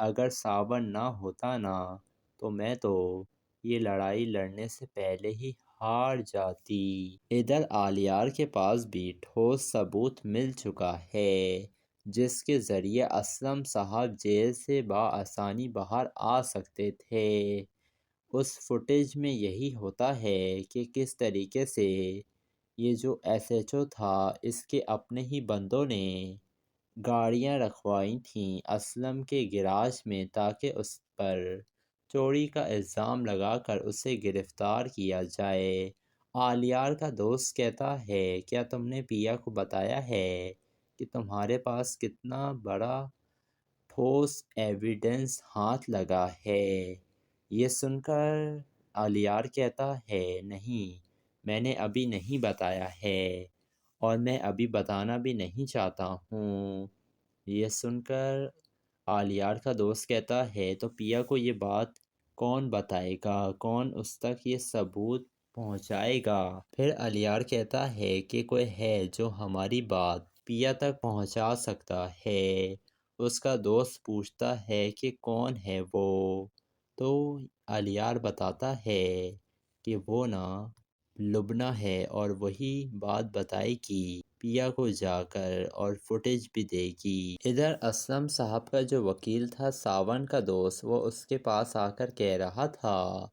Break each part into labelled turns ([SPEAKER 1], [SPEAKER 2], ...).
[SPEAKER 1] اگر ساون نہ ہوتا نا تو میں تو یہ لڑائی لڑنے سے پہلے ہی ہار جاتی۔ ادھر آلیار کے پاس بھی ٹھوس ثبوت مل چکا ہے جس کے ذریعے اسلم صاحب جیل سے بآسانی باہر آ سکتے تھے۔ اس فوٹیج میں یہی ہوتا ہے کہ کس طریقے سے یہ جو ایس ایچ او تھا اس کے اپنے ہی بندوں نے گاڑیاں رکھوائی تھیں اسلم کے گراج میں تاکہ اس پر چوری کا الزام لگا کر اسے گرفتار کیا جائے۔ آلیار کا دوست کہتا ہے کیا تم نے پیا کو بتایا ہے کہ تمہارے پاس کتنا بڑا ٹھوس ایویڈنس ہاتھ لگا ہے؟ یہ سن کر آلیار کہتا ہے نہیں، میں نے ابھی نہیں بتایا ہے اور میں ابھی بتانا بھی نہیں چاہتا ہوں۔ یہ سن کر آلیار کا دوست کہتا ہے تو پیا کو یہ بات کون بتائے گا، کون اس تک یہ ثبوت پہنچائے گا؟ پھر آلیار کہتا ہے کہ کوئی ہے جو ہماری بات پیا تک پہنچا سکتا ہے۔ اس کا دوست پوچھتا ہے کہ کون ہے وہ؟ تو آلیار بتاتا ہے کہ وہ نا لبنہ ہے اور وہی بات بتائے گی پیا کو جا کر اور فوٹیج بھی دے گی۔ ادھر اسلم صاحب کا جو وکیل تھا ساون کا دوست، وہ اس کے پاس آ کر کہہ رہا تھا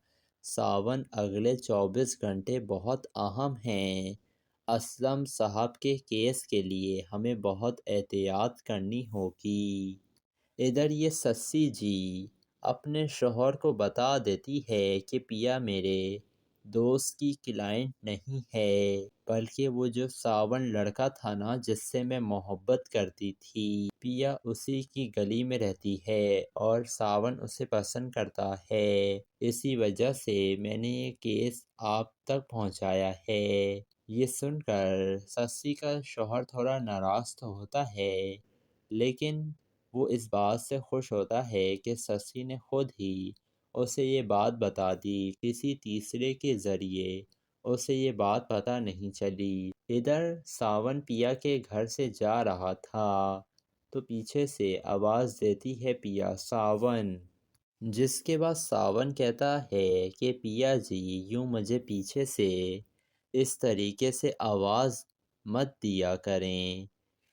[SPEAKER 1] ساون اگلے 24 گھنٹے بہت اہم ہیں، اسلم صاحب کے کیس کے لیے ہمیں بہت احتیاط کرنی ہوگی۔ ادھر یہ سسی جی اپنے شوہر کو بتا دیتی ہے کہ پیا میرے دوست کی کلائنٹ نہیں ہے بلکہ وہ جو ساون لڑکا تھا نا جس سے میں محبت کرتی تھی، پیا اسی کی گلی میں رہتی ہے اور ساون اسے پسند کرتا ہے، اسی وجہ سے میں نے یہ کیس آپ تک پہنچایا ہے۔ یہ سن کر سسی کا شوہر تھوڑا ناراض تو ہوتا ہے لیکن وہ اس بات سے خوش ہوتا ہے کہ سسی نے خود ہی اسے یہ بات بتا دی، کسی تیسرے کے ذریعے اسے یہ بات پتہ نہیں چلی۔ ادھر ساون پیا کے گھر سے جا رہا تھا تو پیچھے سے آواز دیتی ہے پیا ساون، جس کے بعد ساون کہتا ہے کہ پیا جی یوں مجھے پیچھے سے اس طریقے سے آواز مت دیا کریں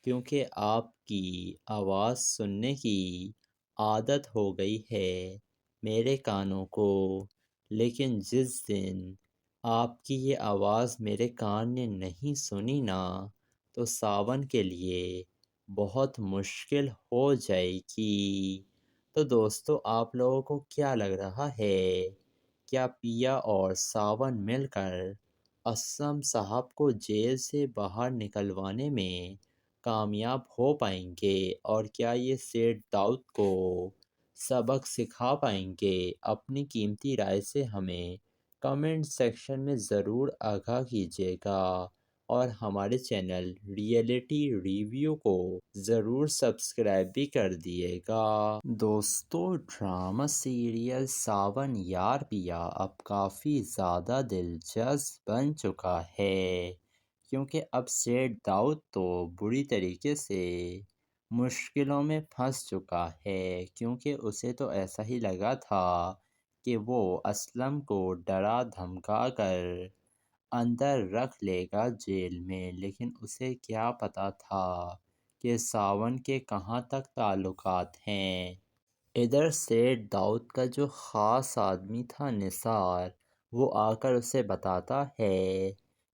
[SPEAKER 1] کیونکہ آپ کی آواز سننے کی عادت ہو گئی ہے میرے کانوں کو، لیکن جس دن آپ کی یہ آواز میرے کان نے نہیں سنی نا تو ساون کے لیے بہت مشکل ہو جائے گی۔ تو دوستو آپ لوگوں کو کیا لگ رہا ہے، کیا پیا اور ساون مل کر اسلم صاحب کو جیل سے باہر نکلوانے میں کامیاب ہو پائیں گے اور کیا یہ سیٹھ داؤد کو سبق سکھا پائیں گے؟ اپنی قیمتی رائے سے ہمیں کمنٹ سیکشن میں ضرور آگاہ کیجیے گا اور ہمارے چینل ریئلٹی ریویو کو ضرور سبسکرائب بھی کر دیے گا۔ دوستو ڈرامہ سیریل ساون یار پیا اب کافی زیادہ دلچسپ بن چکا ہے کیونکہ اب سیٹھ داؤد تو بری طریقے سے مشکلوں میں پھنس چکا ہے کیونکہ اسے تو ایسا ہی لگا تھا کہ وہ اسلم کو ڈرا دھمکا کر اندر رکھ لے گا جیل میں، لیکن اسے کیا پتا تھا کہ ساون کے کہاں تک تعلقات ہیں۔ ادھر سیٹھ داؤد کا جو خاص آدمی تھا نثار، وہ آ کر اسے بتاتا ہے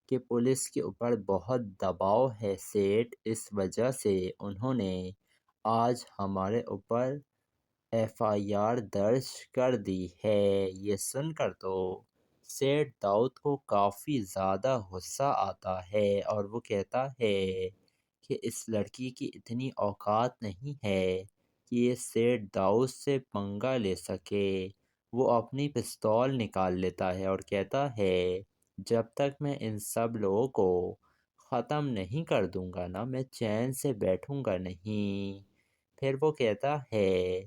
[SPEAKER 1] کہ پولیس کے اوپر بہت دباؤ ہے سیٹھ، اس وجہ سے انہوں نے آج ہمارے اوپر ایف آئی آر درج کر دی ہے۔ یہ سن کر تو سیٹھ داؤد کو کافی زیادہ غصہ آتا ہے اور وہ کہتا ہے کہ اس لڑکی کی اتنی اوقات نہیں ہے کہ یہ سیٹھ داؤد سے پنگا لے سکے۔ وہ اپنی پستول نکال لیتا ہے اور کہتا ہے جب تک میں ان سب لوگوں کو ختم نہیں کر دوں گا نا میں چین سے بیٹھوں گا نہیں۔ پھر وہ کہتا ہے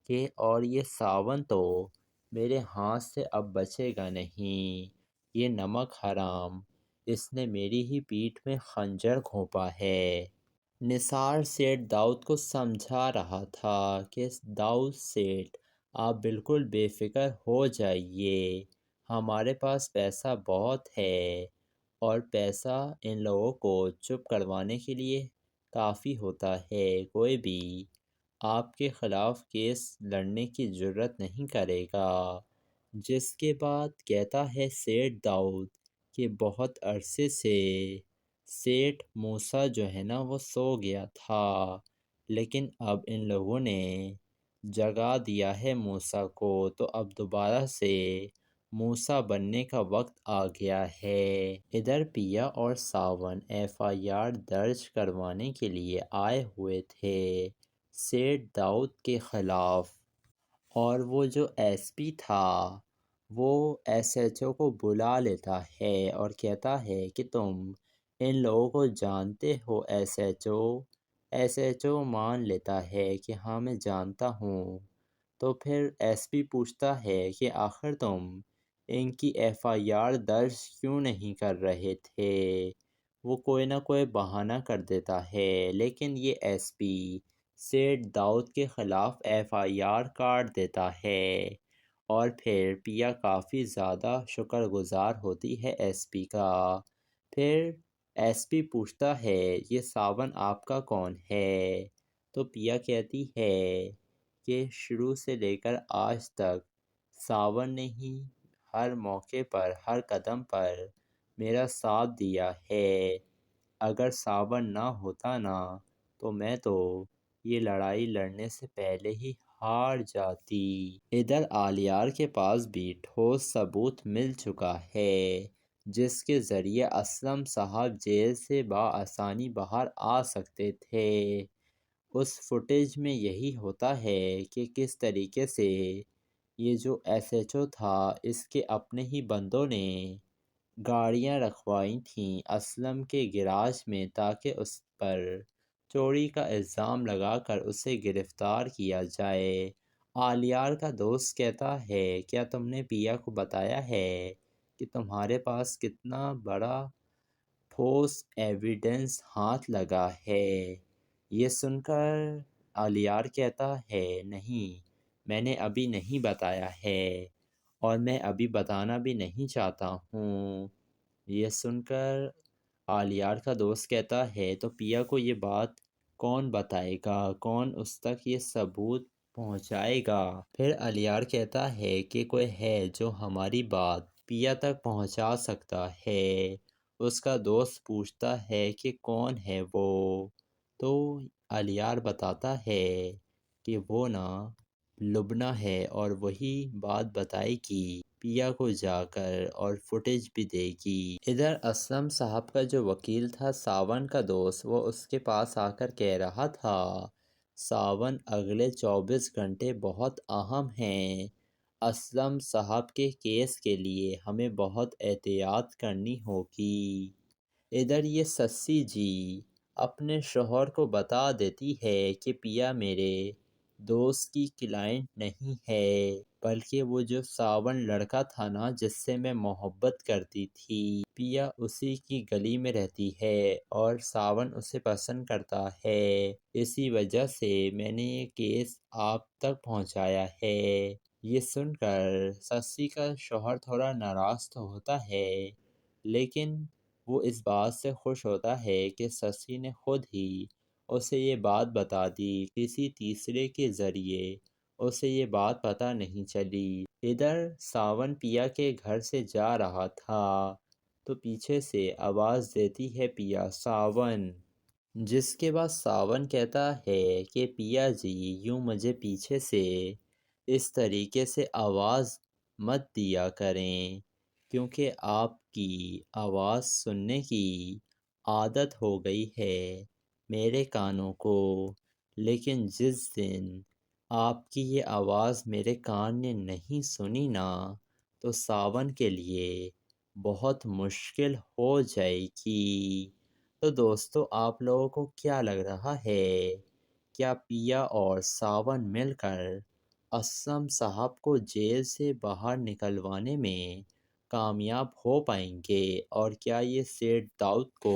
[SPEAKER 1] کہ اور یہ ساون تو میرے ہاتھ سے اب بچے گا نہیں، یہ نمک حرام اس نے میری ہی پیٹھ میں خنجر گھونپا ہے۔ نثار سیٹھ داؤد کو سمجھا رہا تھا کہ داؤد سیٹھ آپ بالکل بے فکر ہو جائیے، ہمارے پاس پیسہ بہت ہے اور پیسہ ان لوگوں کو چپ کروانے کے لیے کافی ہوتا ہے، کوئی بھی آپ کے خلاف کیس لڑنے کی جرت نہیں کرے گا۔ جس کے بعد کہتا ہے سیٹھ داؤد کہ بہت عرصے سے سیٹھ موسیٰ جو ہے نا وہ سو گیا تھا، لیکن اب ان لوگوں نے جگا دیا ہے موسیٰ کو، تو اب دوبارہ سے موسیٰ بننے کا وقت آ گیا ہے۔ ادھر پیا اور ساون FIR درج کروانے کے لیے آئے ہوئے تھے سیٹھ داؤد کے خلاف، اور وہ جو SP تھا وہ SHO کو بلا لیتا ہے اور کہتا ہے کہ تم ان لوگوں کو جانتے ہو SHO مان لیتا ہے کہ ہاں میں جانتا ہوں۔ تو پھر SP پوچھتا ہے کہ آخر تم ان کی FIR درج کیوں نہیں کر رہے تھے؟ وہ کوئی نہ کوئی بہانہ کر دیتا ہے، لیکن یہ SP سیٹھ داؤد کے خلاف FIR کاٹ دیتا ہے، اور پھر پیا کافی زیادہ شکر گزار ہوتی ہے SP کا۔ پھر SP پوچھتا ہے یہ ساون آپ کا کون ہے؟ تو پیا کہتی ہے کہ شروع سے لے کر آج تک ساون نے ہی ہر موقع پر ہر قدم پر میرا ساتھ دیا ہے، اگر ساون نہ ہوتا نا تو میں تو یہ لڑائی لڑنے سے پہلے ہی ہار جاتی۔ ادھر آلیار کے پاس بھی ٹھوس ثبوت مل چکا ہے جس کے ذریعے اسلم صاحب جیل سے بآسانی باہر آ سکتے تھے۔ اس فوٹیج میں یہی ہوتا ہے کہ کس طریقے سے یہ جو SHO تھا اس کے اپنے ہی بندوں نے گاڑیاں رکھوائی تھیں اسلم کے گراج میں تاکہ اس پر چوری کا الزام لگا کر اسے گرفتار کیا جائے۔ آلیار کا دوست کہتا ہے کیا تم نے پیا کو بتایا ہے کہ تمہارے پاس کتنا بڑا ٹھوس ایویڈنس ہاتھ لگا ہے؟ یہ سن کر آلیار کہتا ہے نہیں، میں نے ابھی نہیں بتایا ہے اور میں ابھی بتانا بھی نہیں چاہتا ہوں۔ یہ سن کر آلیار کا دوست کہتا ہے تو پیا کو یہ بات کون بتائے گا، کون اس تک یہ ثبوت پہنچائے گا؟ پھر آلیار کہتا ہے کہ کوئی ہے جو ہماری بات پیا تک پہنچا سکتا ہے۔ اس کا دوست پوچھتا ہے کہ کون ہے وہ؟ تو آلیار بتاتا ہے کہ وہ نا لبنہ ہے اور وہی بات بتائے گی پیا کو جا کر اور فوٹیج بھی دے گی۔ ادھر اسلم صاحب کا جو وکیل تھا ساون کا دوست، وہ اس کے پاس آ کر کہہ رہا تھا ساون اگلے 24 گھنٹے بہت اہم ہیں، اسلم صاحب کے کیس کے لیے ہمیں بہت احتیاط کرنی ہوگی۔ ادھر یہ سسی جی اپنے شوہر کو بتا دیتی ہے کہ پیا میرے دوست کی کلائنٹ نہیں ہے، بلکہ وہ جو ساون لڑکا تھا نا جس سے میں محبت کرتی تھی، پیا اسی کی گلی میں رہتی ہے اور ساون اسے پسند کرتا ہے، اسی وجہ سے میں نے یہ کیس آپ تک پہنچایا ہے۔ یہ سن کر سسی کا شوہر تھوڑا ناراض تو ہوتا ہے، لیکن وہ اس بات سے خوش ہوتا ہے کہ سسی نے خود ہی اسے یہ بات بتا دی، کسی تیسرے کے ذریعے اسے یہ بات پتہ نہیں چلی۔ ادھر ساون پیا کے گھر سے جا رہا تھا تو پیچھے سے آواز دیتی ہے پیا ساون، جس کے بعد ساون کہتا ہے کہ پیا جی یوں مجھے پیچھے سے اس طریقے سے آواز مت دیا کریں، کیونکہ آپ کی آواز سننے کی عادت ہو گئی ہے میرے کانوں کو، لیکن جس دن آپ کی یہ آواز میرے کان نے نہیں سنی نا تو ساون کے لیے بہت مشکل ہو جائے گی۔ تو دوستو آپ لوگوں کو کیا لگ رہا ہے، کیا پیا اور ساون مل کر اسلم صاحب کو جیل سے باہر نکلوانے میں کامیاب ہو پائیں گے، اور کیا یہ سیٹھ داؤد کو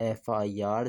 [SPEAKER 1] FIR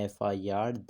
[SPEAKER 1] FIR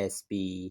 [SPEAKER 1] SP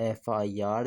[SPEAKER 1] FIR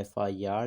[SPEAKER 1] FIR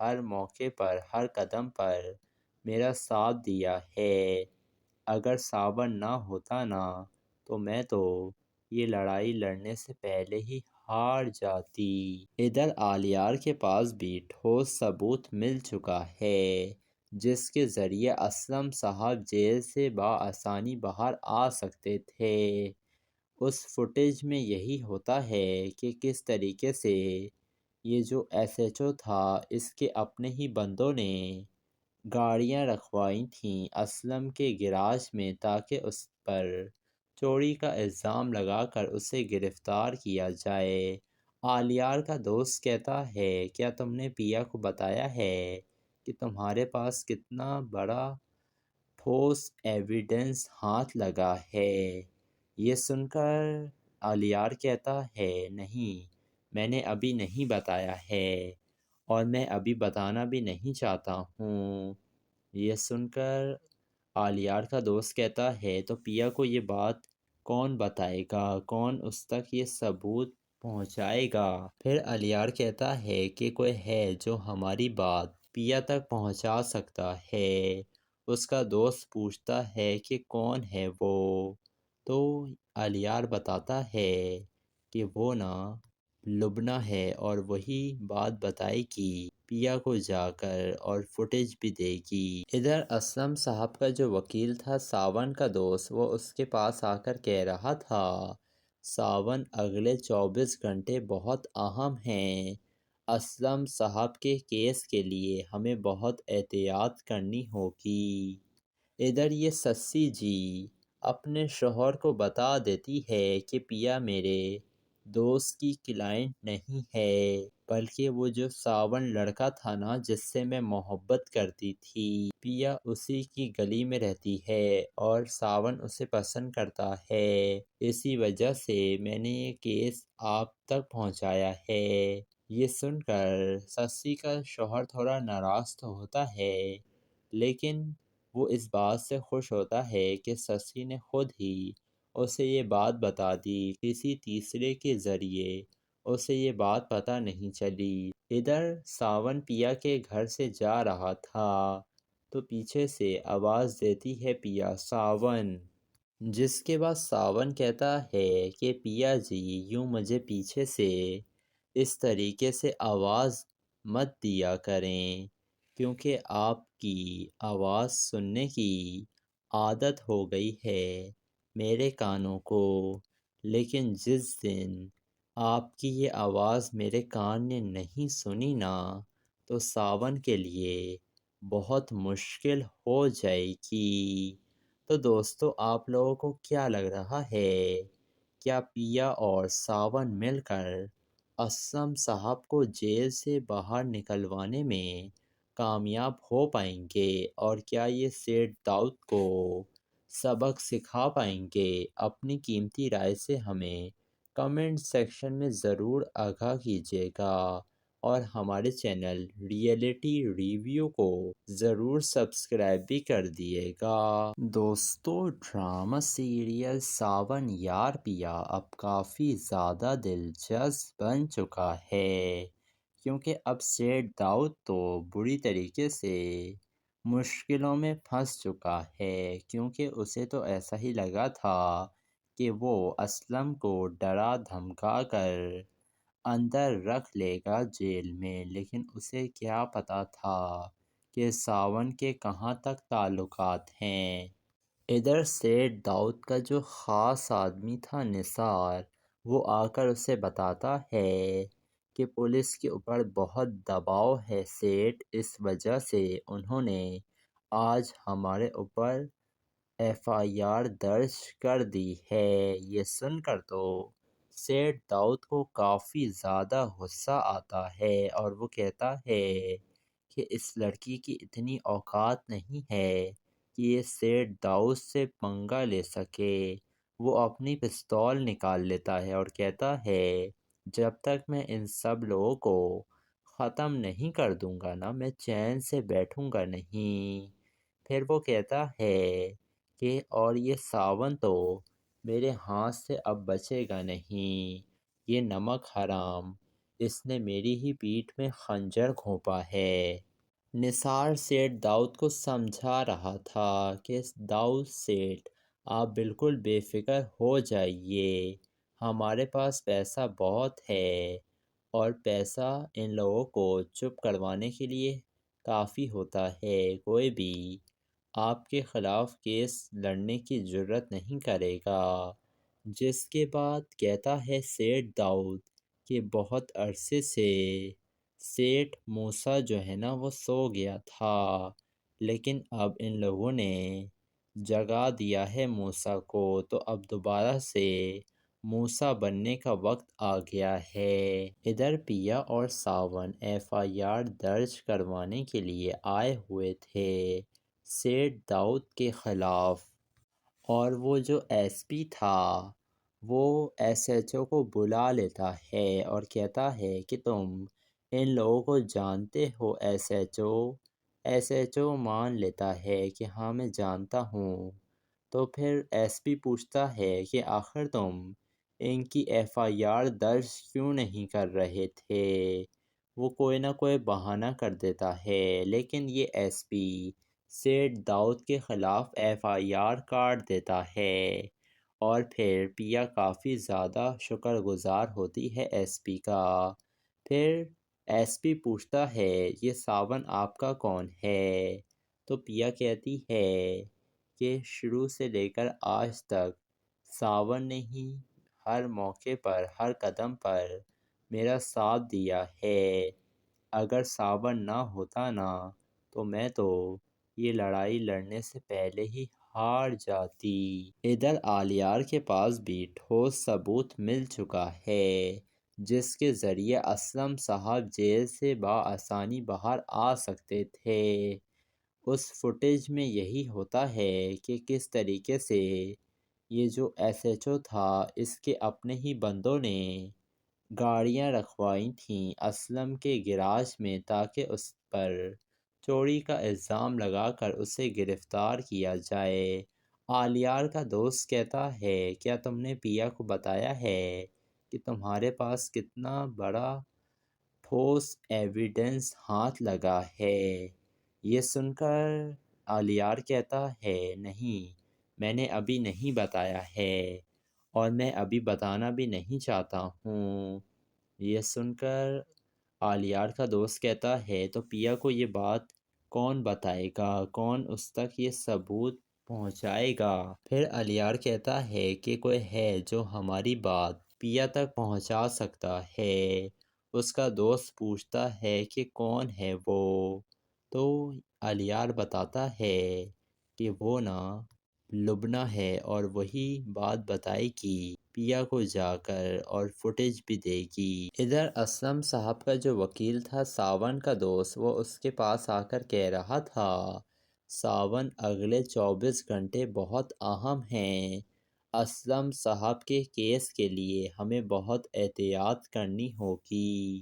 [SPEAKER 1] ہر موقع پر ہر قدم پر میرا ساتھ دیا ہے۔ اگر ساون نہ ہوتا نا تو میں تو یہ لڑائی لڑنے سے پہلے ہی ہار جاتی۔ ادھر آلیار کے پاس بھی ٹھوس ثبوت مل چکا ہے جس کے ذریعے اسلم صاحب جیل سے بآسانی باہر آ سکتے تھے۔ اس فوٹیج میں یہی ہوتا ہے کہ کس طریقے سے یہ جو ایس ایچ او تھا اس کے اپنے ہی بندوں نے گاڑیاں رکھوائی تھیں اسلم کے گراج میں تاکہ اس پر چوری کا الزام لگا کر اسے گرفتار کیا جائے۔ آلیار کا دوست کہتا ہے کیا تم نے پیا کو بتایا ہے کہ تمہارے پاس کتنا بڑا ٹھوس ایویڈنس ہاتھ لگا ہے؟ یہ سن کر آلیار کہتا ہے نہیں، میں نے ابھی نہیں بتایا ہے اور میں ابھی بتانا بھی نہیں چاہتا ہوں۔ یہ سن کر آلیار کا دوست کہتا ہے تو پیا کو یہ بات کون بتائے گا، کون اس تک یہ ثبوت پہنچائے گا؟ پھر آلیار کہتا ہے کہ کوئی ہے جو ہماری بات پیا تک پہنچا سکتا ہے۔ اس کا دوست پوچھتا ہے کہ کون ہے وہ؟ تو آلیار بتاتا ہے کہ وہ نا لبنہ ہے اور وہی بات بتائے گی پیا کو جا کر اور فوٹیج بھی دے گی۔ ادھر اسلم صاحب کا جو وکیل تھا ساون کا دوست، وہ اس کے پاس آ کر کہہ رہا تھا ساون اگلے 24 گھنٹے بہت اہم ہیں، اسلم صاحب کے کیس کے لیے ہمیں بہت احتیاط کرنی ہوگی۔ ادھر یہ سسی جی اپنے شوہر کو بتا دیتی ہے کہ پیا میرے دوست کی کلائنٹ نہیں ہے بلکہ وہ جو ساون لڑکا تھا نا جس سے میں محبت کرتی تھی، پیا اسی کی گلی میں رہتی ہے اور ساون اسے پسند کرتا ہے، اسی وجہ سے میں نے یہ کیس آپ تک پہنچایا ہے۔ یہ سن کر سسی کا شوہر تھوڑا ناراض تو ہوتا ہے لیکن وہ اس بات سے خوش ہوتا ہے کہ سسی نے خود ہی اسے یہ بات بتا دی، کسی تیسرے کے ذریعے اسے یہ بات پتہ نہیں چلی۔ ادھر ساون پیا کے گھر سے جا رہا تھا تو پیچھے سے آواز دیتی ہے پیا ساون، جس کے بعد ساون کہتا ہے کہ پیا جی یوں مجھے پیچھے سے اس طریقے سے آواز مت دیا کریں کیونکہ آپ کی آواز سننے کی عادت ہو گئی ہے میرے کانوں کو، لیکن جس دن آپ کی یہ آواز میرے کان نے نہیں سنی نا تو ساون کے لیے بہت مشکل ہو جائے گی۔ تو دوستو آپ لوگوں کو کیا لگ رہا ہے، کیا پیا اور ساون مل کر اسلم صاحب کو جیل سے باہر نکلوانے میں کامیاب ہو پائیں گے اور کیا یہ سیٹ داؤد کو سبق سکھا پائیں گے؟ اپنی قیمتی رائے سے ہمیں کمنٹ سیکشن میں ضرور آگاہ کیجیے گا اور ہمارے چینل ریئلٹی ریویو کو ضرور سبسکرائب بھی کر دیے گا۔ دوستو ڈرامہ سیریل ساون یار پیا اب کافی زیادہ دلچسپ بن چکا ہے کیونکہ اب سیٹ داؤد تو بری طریقے سے مشکلوں میں پھنس چکا ہے کیونکہ اسے تو ایسا ہی لگا تھا کہ وہ اسلم کو ڈرا دھمکا کر اندر رکھ لے گا جیل میں، لیکن اسے کیا پتا تھا کہ ساون کے کہاں تک تعلقات ہیں۔ ادھر سیٹ داؤد کا جو خاص آدمی تھا نثار، وہ آ کر اسے بتاتا ہے کہ پولیس کے اوپر بہت دباؤ ہے سیٹ، اس وجہ سے انہوں نے آج ہمارے اوپر ایف آئی آر درج کر دی ہے۔ یہ سن کر تو سیٹ داؤد کو کافی زیادہ غصہ آتا ہے اور وہ کہتا ہے کہ اس لڑکی کی اتنی اوقات نہیں ہے کہ یہ سیٹ داؤد سے پنگا لے سکے۔ وہ اپنی پستول نکال لیتا ہے اور کہتا ہے جب تک میں ان سب لوگوں کو ختم نہیں کر دوں گا نا میں چین سے بیٹھوں گا نہیں۔ پھر وہ کہتا ہے کہ اور یہ ساون تو میرے ہاتھ سے اب بچے گا نہیں، یہ نمک حرام اس نے میری ہی پیٹھ میں خنجر گھونپا ہے۔ نثار سیٹھ داؤد کو سمجھا رہا تھا کہ داؤد سیٹھ آپ بالکل بے فکر ہو جائیے، ہمارے پاس پیسہ بہت ہے اور پیسہ ان لوگوں کو چپ کروانے کے لیے کافی ہوتا ہے، کوئی بھی آپ کے خلاف کیس لڑنے کی جرت نہیں کرے گا۔ جس کے بعد کہتا ہے سیٹھ داؤد کہ بہت عرصے سے سیٹھ موسیٰ جو ہے نا وہ سو گیا تھا، لیکن اب ان لوگوں نے جگا دیا ہے موسیٰ کو، تو اب دوبارہ سے موسیٰ بننے کا وقت آ گیا ہے۔ ادھر پیا اور ساون ایف آئی آر درج کروانے کے لیے آئے ہوئے تھے سیٹھ داؤد کے خلاف، اور وہ جو ایس پی تھا وہ ایس ایچ او کو بلا لیتا ہے اور کہتا ہے کہ تم ان لوگوں کو جانتے ہو ایس ایچ او مان لیتا ہے کہ ہاں میں جانتا ہوں۔ تو پھر ایس پی پوچھتا ہے کہ آخر تم ان کی ایف آئی آر درج کیوں نہیں کر رہے تھے؟ وہ کوئی نہ کوئی بہانہ کر دیتا ہے، لیکن یہ ایس پی سیٹھ داؤد کے خلاف ایف آئی آر کاٹ دیتا ہے، اور پھر پیا کافی زیادہ شکر گزار ہوتی ہے ایس پی کا۔ پھر ایس پی پوچھتا ہے یہ ساون آپ کا کون ہے؟ تو پیا کہتی ہے کہ شروع سے لے کر آج تک ساون نے ہی ہر موقع پر ہر قدم پر میرا ساتھ دیا ہے، اگر ساون نہ ہوتا نا تو میں تو یہ لڑائی لڑنے سے پہلے ہی ہار جاتی۔ ادھر آلیار کے پاس بھی ٹھوس ثبوت مل چکا ہے جس کے ذریعے اسلم صاحب جیل سے بآسانی باہر آ سکتے تھے۔ اس فوٹیج میں یہی ہوتا ہے کہ کس طریقے سے یہ جو ایس ایچ او تھا اس کے اپنے ہی بندوں نے گاڑیاں رکھوائی تھیں اسلم کے گراج میں تاکہ اس پر چوری کا الزام لگا کر اسے گرفتار کیا جائے۔ آلیار کا دوست کہتا ہے کیا تم نے پیا کو بتایا ہے کہ تمہارے پاس کتنا بڑا ٹھوس ایویڈنس ہاتھ لگا ہے؟ یہ سن کر آلیار کہتا ہے نہیں، میں نے ابھی نہیں بتایا ہے اور میں ابھی بتانا بھی نہیں چاہتا ہوں۔ یہ سن کر آلیار کا دوست کہتا ہے تو پیا کو یہ بات کون بتائے گا، کون اس تک یہ ثبوت پہنچائے گا؟ پھر آلیار کہتا ہے کہ کوئی ہے جو ہماری بات پیا تک پہنچا سکتا ہے۔ اس کا دوست پوچھتا ہے کہ کون ہے وہ؟ تو آلیار بتاتا ہے کہ وہ نا لبنہ ہے اور وہی بات بتائے گی پیا کو جا کر اور فوٹیج بھی دے گی۔ ادھر اسلم صاحب کا جو وکیل تھا ساون کا دوست، وہ اس کے پاس آ کر کہہ رہا تھا ساون اگلے 24 گھنٹے بہت اہم ہیں، اسلم صاحب کے کیس کے لیے ہمیں بہت احتیاط کرنی ہوگی۔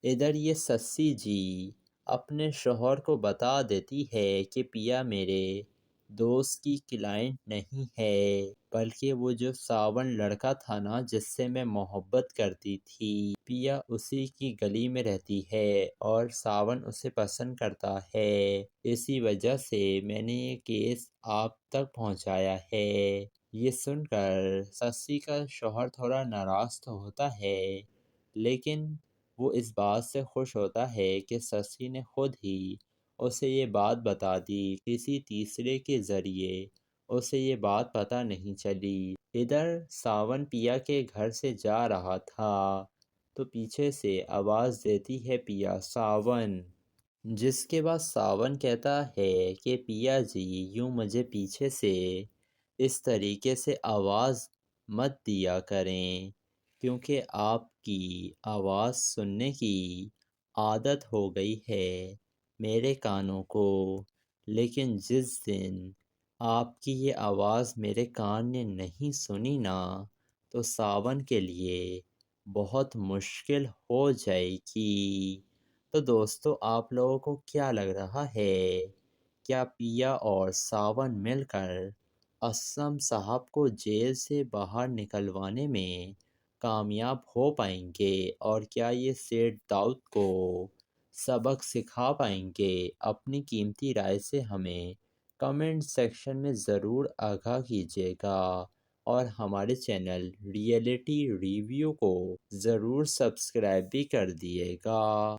[SPEAKER 1] ادھر یہ سسی جی اپنے شوہر کو بتا دیتی ہے کہ پیا میرے دوست کی کلائنٹ نہیں ہے، بلکہ وہ جو ساون لڑکا تھا نا جس سے میں محبت کرتی تھی، پیا اسی کی گلی میں رہتی ہے اور ساون اسے پسند کرتا ہے، اسی وجہ سے میں نے یہ کیس آپ تک پہنچایا ہے۔ یہ سن کر سسی کا شوہر تھوڑا ناراض تو ہوتا ہے، لیکن وہ اس بات سے خوش ہوتا ہے کہ سسی نے خود ہی اسے یہ بات بتا دی، کسی تیسرے کے ذریعے اسے یہ بات پتہ نہیں چلی۔ ادھر ساون پیا کے گھر سے جا رہا تھا تو پیچھے سے آواز دیتی ہے پیا ساون، جس کے بعد ساون کہتا ہے کہ پیا جی یوں مجھے پیچھے سے اس طریقے سے آواز مت دیا کریں کیونکہ آپ کی آواز سننے کی عادت ہو گئی ہے میرے کانوں کو، لیکن جس دن آپ کی یہ آواز میرے کان نے نہیں سنی نا تو ساون کے لیے بہت مشکل ہو جائے گی۔ تو دوستو آپ لوگوں کو کیا لگ رہا ہے، کیا پیا اور ساون مل کر اسلم صاحب کو جیل سے باہر نکلوانے میں کامیاب ہو پائیں گے اور کیا یہ سیٹ داؤد کو سبق سکھا پائیں گے؟ اپنی قیمتی رائے سے ہمیں کمنٹ سیکشن میں ضرور آگاہ کیجیے گا اور ہمارے چینل ریئلٹی ریویو کو ضرور سبسکرائب بھی کر دیے گا۔